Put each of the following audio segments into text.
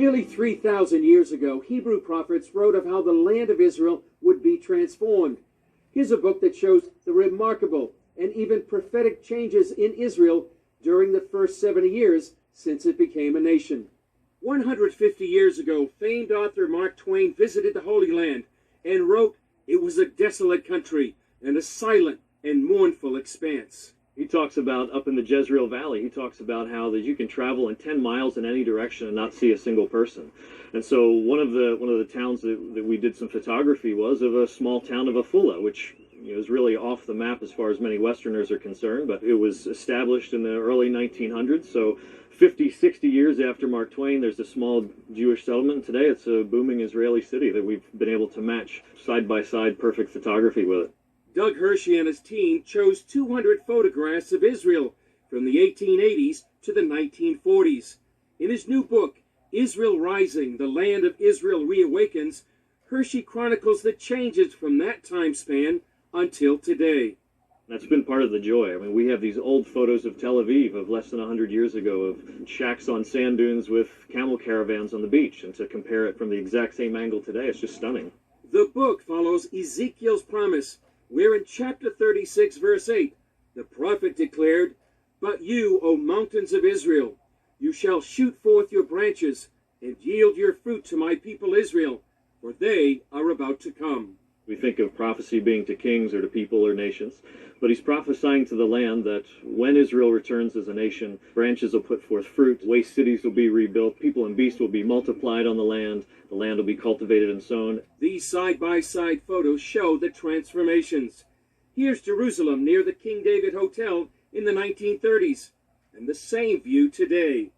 Nearly 3,000 years ago, Hebrew prophets wrote of how the land of Israel would be transformed. Here's a book that shows the remarkable and even prophetic changes in Israel during the first 70 years since it became a nation. 150 years ago, famed author Mark Twain visited the Holy Land and wrote, "It was a desolate country and a silent and mournful expanse." He talks about up in the Jezreel Valley, he talks about how that you can travel in 10 miles in any direction and not see a single person. And so one of the towns that we did some photography was of a small town of Afula, which is really off the map as far as many Westerners are concerned, but it was established in the early 1900s. So 50, 60 years after Mark Twain, there's a small Jewish settlement. Today it's a booming Israeli city that we've been able to match side-by-side perfect photography with it. Doug Hershey and his team chose 200 photographs of Israel from the 1880s to the 1940s. In his new book, Israel Rising, The Land of Israel Reawakens, Hershey chronicles the changes from that time span until today. That's been part of the joy. I mean, we have these old photos of Tel Aviv of less than 100 years ago of shacks on sand dunes with camel caravans on the beach, and to compare it from the exact same angle today, it's just stunning. The book follows Ezekiel's promise, where in chapter 36, verse 8, the prophet declared, "But you, O mountains of Israel, you shall shoot forth your branches and yield your fruit to my people Israel, for they are about to come." We think of prophecy being to kings or to people or nations, but he's prophesying to the land that when Israel returns as a nation, branches will put forth fruit, waste cities will be rebuilt, people and beasts will be multiplied on the land will be cultivated and sown. These side-by-side photos show the transformations. Here's Jerusalem near the King David Hotel in the 1930s, and the same view today.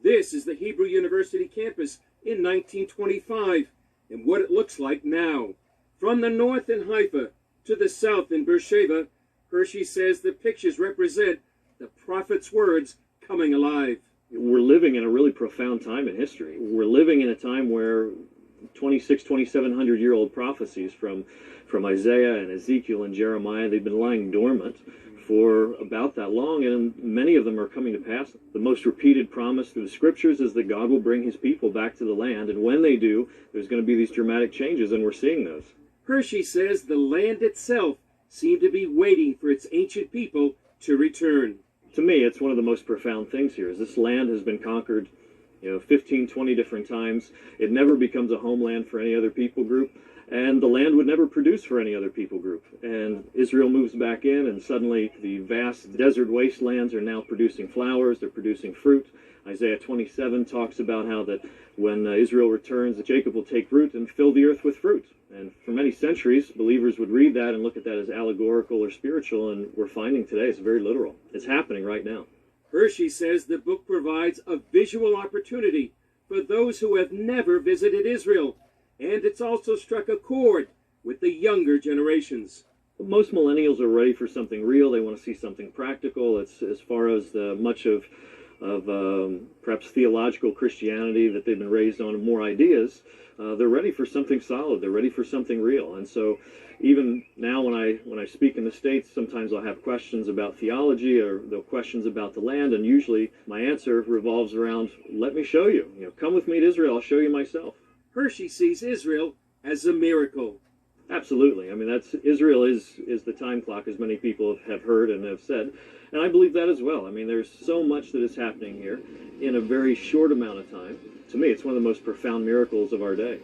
This is the Hebrew University campus in 1925, and what it looks like now. From the north in Haifa to the south in Beersheba, Hershey says the pictures represent the prophet's words coming alive. We're living in a really profound time in history. We're living in a time where 2,700-year-old prophecies from Isaiah and Ezekiel and Jeremiah, they've been lying dormant for about that long, and many of them are coming to pass. The most repeated promise through the scriptures is that God will bring his people back to the land, and when they do, there's going to be these dramatic changes, and we're seeing those. Hershey says the land itself seemed to be waiting for its ancient people to return. To me, it's one of the most profound things here, is this land has been conquered 15, 20 different times. It never becomes a homeland for any other people group, and the land would never produce for any other people group. And Israel moves back in, and suddenly the vast desert wastelands are now producing flowers, they're producing fruit. Isaiah 27 talks about how that when Israel returns, that Jacob will take root and fill the earth with fruit. And for many centuries, believers would read that and look at that as allegorical or spiritual, and we're finding today it's very literal. It's happening right now. Hershey says the book provides a visual opportunity for those who have never visited Israel, and it's also struck a chord with the younger generations. Most millennials are ready for something real. They want to see something practical. It's as far as much of perhaps theological Christianity that they've been raised on, more ideas. They're ready for something solid. They're ready for something real. And so even now when I speak in the States, sometimes I'll have questions about theology or the questions about the land, and usually my answer revolves around, let me show you. Come with me to Israel, I'll show you myself. Hershey sees Israel as a miracle. Absolutely. I mean, Israel is the time clock, as many people have heard and have said. And I believe that as well. I mean, there's so much that is happening here in a very short amount of time. To me, it's one of the most profound miracles of our day.